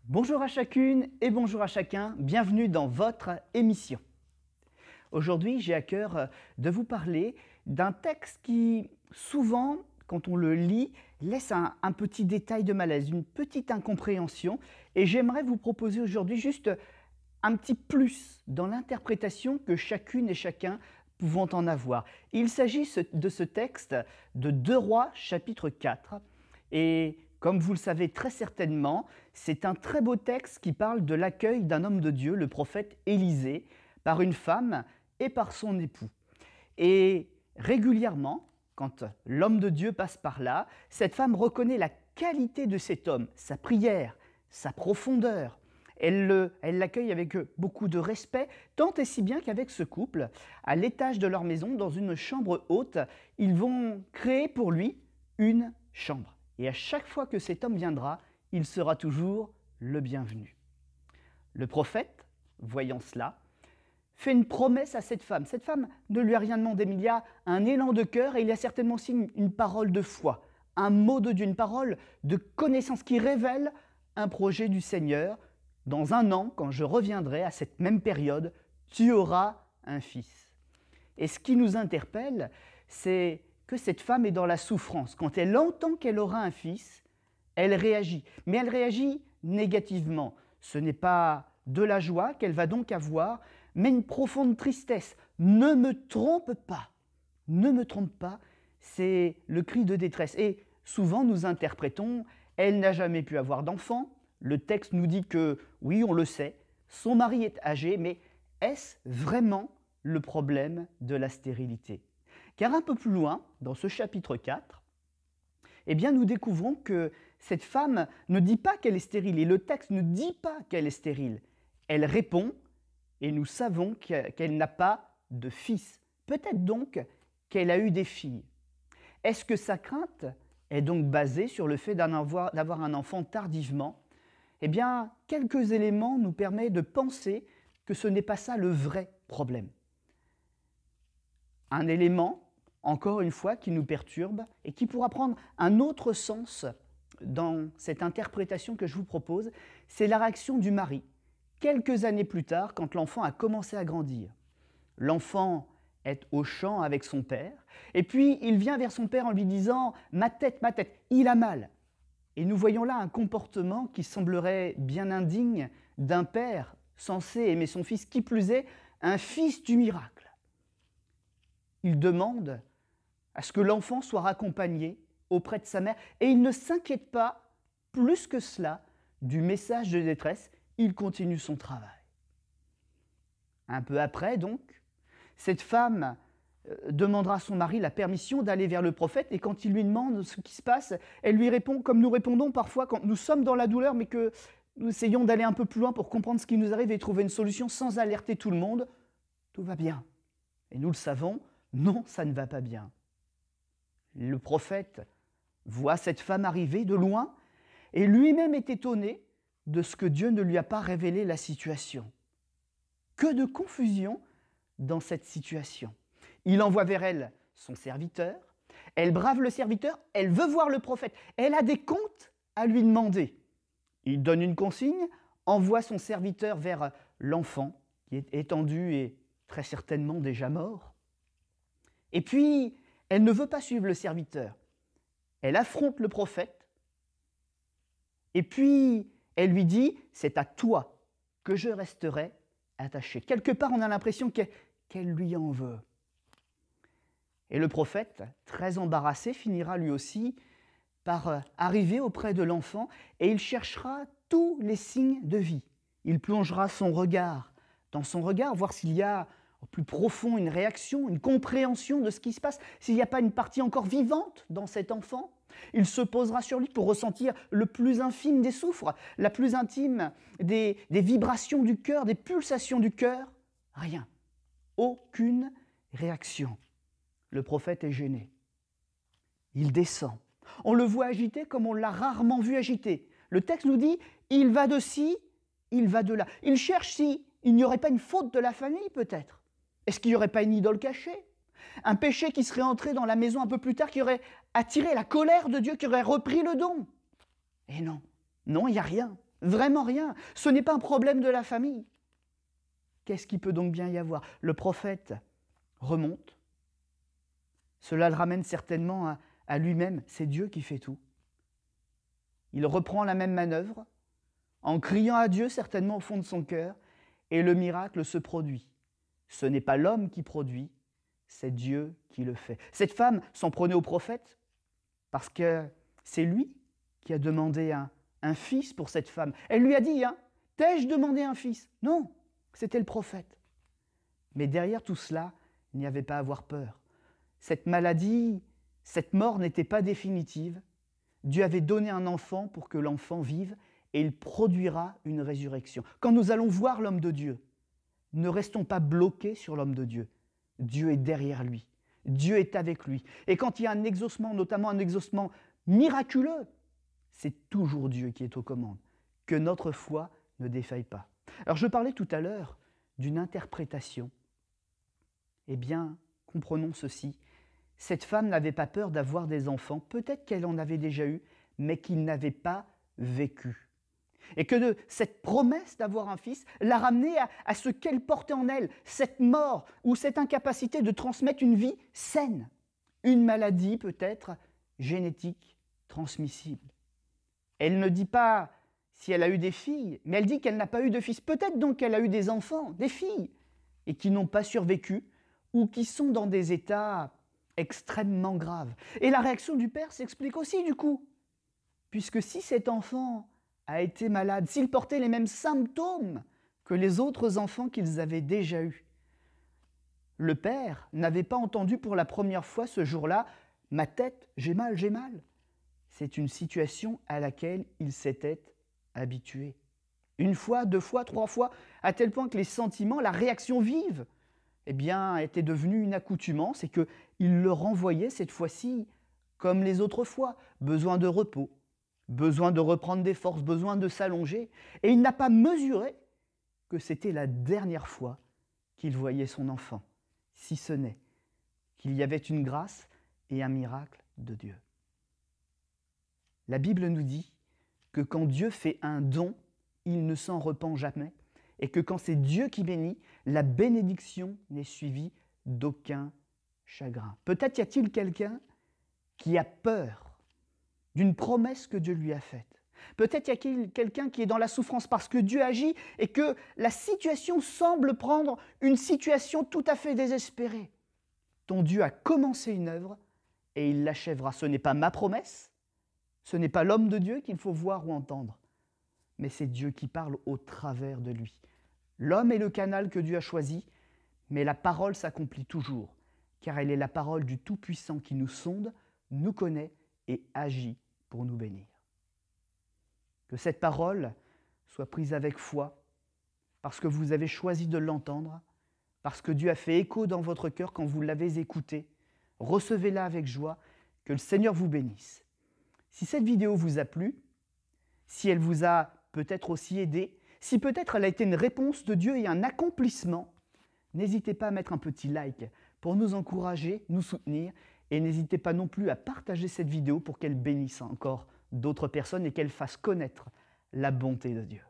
Bonjour à chacune et bonjour à chacun, bienvenue dans votre émission. Aujourd'hui, j'ai à cœur de vous parler d'un texte qui, souvent, quand on le lit, laisse un petit détail de malaise, une petite incompréhension. Et j'aimerais vous proposer aujourd'hui juste un petit plus dans l'interprétation que chacune et chacun pouvons en avoir. Il s'agit de ce texte de 2 Rois, chapitre 4. Et comme vous le savez très certainement, c'est un très beau texte qui parle de l'accueil d'un homme de Dieu, le prophète Élisée, par une femme et par son époux. Et régulièrement, quand l'homme de Dieu passe par là, cette femme reconnaît la qualité de cet homme, sa prière, sa profondeur. Elle l'accueille avec beaucoup de respect, tant et si bien qu'avec ce couple, à l'étage de leur maison, dans une chambre haute, ils vont créer pour lui une chambre. Et à chaque fois que cet homme viendra, il sera toujours le bienvenu. Le prophète, voyant cela, fait une promesse à cette femme. Cette femme ne lui a rien demandé, mais il y a un élan de cœur et il y a certainement aussi une parole de foi, un mot de Dieu, une parole de connaissance qui révèle un projet du Seigneur. Dans 1 an, quand je reviendrai à cette même période, tu auras un fils. Et ce qui nous interpelle, c'est que cette femme est dans la souffrance. Quand elle entend qu'elle aura un fils, elle réagit. Mais elle réagit négativement. Ce n'est pas de la joie qu'elle va donc avoir, mais une profonde tristesse. Ne me trompe pas. Ne me trompe pas, c'est le cri de détresse. Et souvent nous interprétons, elle n'a jamais pu avoir d'enfant. Le texte nous dit que, oui, on le sait, son mari est âgé, mais est-ce vraiment le problème de la stérilité ? Car un peu plus loin, dans ce chapitre 4, eh bien, nous découvrons que cette femme ne dit pas qu'elle est stérile, et le texte ne dit pas qu'elle est stérile. Elle répond, et nous savons qu'elle n'a pas de fils. Peut-être donc qu'elle a eu des filles. Est-ce que sa crainte est donc basée sur le fait d'avoir un enfant tardivement ? Eh bien, quelques éléments nous permettent de penser que ce n'est pas ça le vrai problème. Un élément, encore une fois, qui nous perturbe et qui pourra prendre un autre sens dans cette interprétation que je vous propose, c'est la réaction du mari, quelques années plus tard, quand l'enfant a commencé à grandir. L'enfant est au champ avec son père, et puis il vient vers son père en lui disant « ma tête, il a mal ». Et nous voyons là un comportement qui semblerait bien indigne d'un père censé aimer son fils, qui plus est, un fils du miracle. Il demande à ce que l'enfant soit raccompagné auprès de sa mère, et il ne s'inquiète pas plus que cela du message de détresse, il continue son travail. Un peu après, donc, cette femme demandera à son mari la permission d'aller vers le prophète, et quand il lui demande ce qui se passe, elle lui répond comme nous répondons parfois quand nous sommes dans la douleur, mais que nous essayons d'aller un peu plus loin pour comprendre ce qui nous arrive et trouver une solution sans alerter tout le monde. Tout va bien. Et nous le savons, non, ça ne va pas bien. Le prophète voit cette femme arriver de loin et lui-même est étonné de ce que Dieu ne lui a pas révélé la situation. Que de confusion dans cette situation. Il envoie vers elle son serviteur, elle brave le serviteur, elle veut voir le prophète, elle a des comptes à lui demander. Il donne une consigne, envoie son serviteur vers l'enfant qui est étendu et très certainement déjà mort. Et puis, elle ne veut pas suivre le serviteur. Elle affronte le prophète et puis elle lui dit « c'est à toi que je resterai attaché ». Quelque part, on a l'impression qu'elle lui en veut. Et le prophète, très embarrassé, finira lui aussi par arriver auprès de l'enfant et il cherchera tous les signes de vie. Il plongera son regard dans son regard, voir s'il y a au plus profond une réaction, une compréhension de ce qui se passe, s'il n'y a pas une partie encore vivante dans cet enfant. Il se posera sur lui pour ressentir le plus infime des souffres, la plus intime des vibrations du cœur, des pulsations du cœur. Rien, aucune réaction. Le prophète est gêné. il descend. On le voit agité comme on l'a rarement vu agité. Le texte nous dit, il va de ci, il va de là. Il cherche si il n'y aurait pas une faute de la famille peut-être. Est-ce qu'il n'y aurait pas une idole cachée? Un péché qui serait entré dans la maison un peu plus tard, qui aurait attiré la colère de Dieu, qui aurait repris le don? Et non, non, il n'y a rien, vraiment rien. Ce n'est pas un problème de la famille. Qu'est-ce qui peut donc bien y avoir? Le prophète remonte. Cela le ramène certainement à lui-même. C'est Dieu qui fait tout. Il reprend la même manœuvre, en criant à Dieu certainement au fond de son cœur, et le miracle se produit. Ce n'est pas l'homme qui produit, c'est Dieu qui le fait. Cette femme s'en prenait au prophète parce que c'est lui qui a demandé un fils pour cette femme. Elle lui a dit, t'ai-je demandé un fils? Non, c'était le prophète. Mais derrière tout cela, il n'y avait pas à avoir peur. Cette maladie, cette mort n'était pas définitive. Dieu avait donné un enfant pour que l'enfant vive et il produira une résurrection. Quand nous allons voir l'homme de Dieu, ne restons pas bloqués sur l'homme de Dieu. Dieu est derrière lui. Dieu est avec lui. Et quand il y a un exaucement, notamment un exaucement miraculeux, c'est toujours Dieu qui est aux commandes. Que notre foi ne défaille pas. Alors je parlais tout à l'heure d'une interprétation. Eh bien, comprenons ceci. Cette femme n'avait pas peur d'avoir des enfants. Peut-être qu'elle en avait déjà eu, mais qu'il n'avait pas vécu. Et que cette promesse d'avoir un fils l'a ramenée à ce qu'elle portait en elle, cette mort ou cette incapacité de transmettre une vie saine, une maladie peut-être génétique, transmissible. Elle ne dit pas si elle a eu des filles, mais elle dit qu'elle n'a pas eu de fils. Peut-être donc qu'elle a eu des enfants, des filles, et qui n'ont pas survécu ou qui sont dans des états extrêmement graves. Et la réaction du père s'explique aussi du coup, puisque si cet enfant a été malade, s'il portait les mêmes symptômes que les autres enfants qu'ils avaient déjà eus. Le père n'avait pas entendu pour la première fois ce jour-là « ma tête, j'ai mal, j'ai mal ». C'est une situation à laquelle il s'était habitué. Une fois, deux fois, trois fois, à tel point que les sentiments, la réaction vive, eh bien, était devenue une accoutumance et qu'il le renvoyait cette fois-ci comme les autres fois, besoin de repos, besoin de reprendre des forces, besoin de s'allonger. Et il n'a pas mesuré que c'était la dernière fois qu'il voyait son enfant, si ce n'est qu'il y avait une grâce et un miracle de Dieu. La Bible nous dit que quand Dieu fait un don, il ne s'en repent jamais, et que quand c'est Dieu qui bénit, la bénédiction n'est suivie d'aucun chagrin. Peut-être y a-t-il quelqu'un qui a peur d'une promesse que Dieu lui a faite. Peut-être y a-t-il quelqu'un qui est dans la souffrance parce que Dieu agit et que la situation semble prendre une situation tout à fait désespérée. Ton Dieu a commencé une œuvre et il l'achèvera. Ce n'est pas ma promesse, ce n'est pas l'homme de Dieu qu'il faut voir ou entendre, mais c'est Dieu qui parle au travers de lui. L'homme est le canal que Dieu a choisi, mais la parole s'accomplit toujours, car elle est la parole du Tout-Puissant qui nous sonde, nous connaît et agit pour nous bénir. Que cette parole soit prise avec foi, parce que vous avez choisi de l'entendre, parce que Dieu a fait écho dans votre cœur quand vous l'avez écoutée. Recevez-la avec joie, que le Seigneur vous bénisse. Si cette vidéo vous a plu, si elle vous a peut-être aussi aidé, si peut-être elle a été une réponse de Dieu et un accomplissement, n'hésitez pas à mettre un petit like pour nous encourager, nous soutenir, et n'hésitez pas non plus à partager cette vidéo pour qu'elle bénisse encore d'autres personnes et qu'elle fasse connaître la bonté de Dieu.